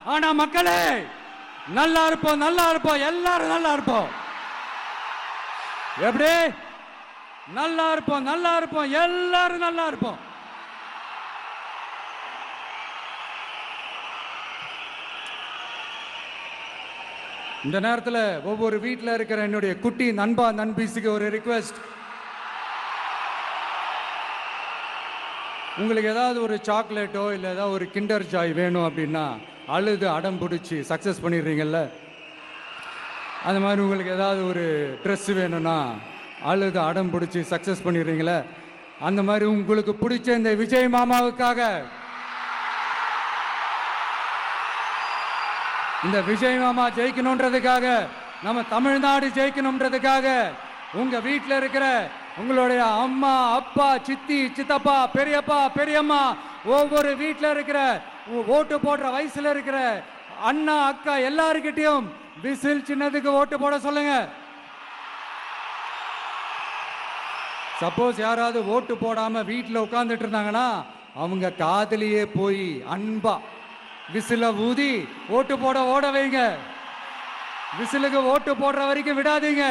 ஆனா மக்களே நல்லா இருப்போம், நல்லா இருப்போம், எல்லாரும் நல்லா இருப்போம். எப்படி நல்லா இருப்போம், நல்லா இருப்போம், எல்லாரும் நல்லா இருப்போம். இந்த நேரத்தில் ஒவ்வொரு வீட்டில் இருக்கிற என்னுடைய குட்டி நண்பா நண்பீஸுக்கு ஒரு ரிக்வெஸ்ட். உங்களுக்கு ஏதாவது ஒரு சாக்லேட்டோ இல்லை ஏதாவது ஒரு கிண்டர் ஜாய் வேணும் அப்படின்னா அழுது அடம் பிடிச்சி சக்ஸஸ் பண்ணிடுறீங்கல்ல, அந்த மாதிரி உங்களுக்கு ஏதாவது ஒரு ட்ரெஸ் வேணும்னா அழுது அடம் பிடிச்சி சக்ஸஸ் பண்ணிடுறீங்களே, அந்த மாதிரி உங்களுக்கு பிடிச்ச இந்த விஜய் மாமாவுக்காக, இந்த விஜய் மாமா ஜெயிக்கணுன்றதுக்காக, நம்ம தமிழ்நாடு ஜெயிக்கணுன்றதுக்காக உங்க வீட்டில் இருக்கிற உங்களுடைய அம்மா அப்பா சித்தி சித்தப்பா பெரியப்பா பெரியம்மா ஒவ்வொரு வீட்டில் இருக்கிற ஓட்டு போடுற வயசுல இருக்கிற அண்ணா அக்கா எல்லாருக்கிட்டையும் விசில் சின்னதுக்கு ஓட்டு போட சொல்லுங்க. சப்போஸ் யாராவது ஓட்டு போடாம வீட்டில் உட்கார்ந்துட்டு இருந்தாங்கன்னா அவங்க காதலியே போய் அன்பா விசில ஊதி ஓட்டு போட ஓட வைங்க. விசிலுக்கு ஓட்டு போடுற வரைக்கும் விடாதீங்க.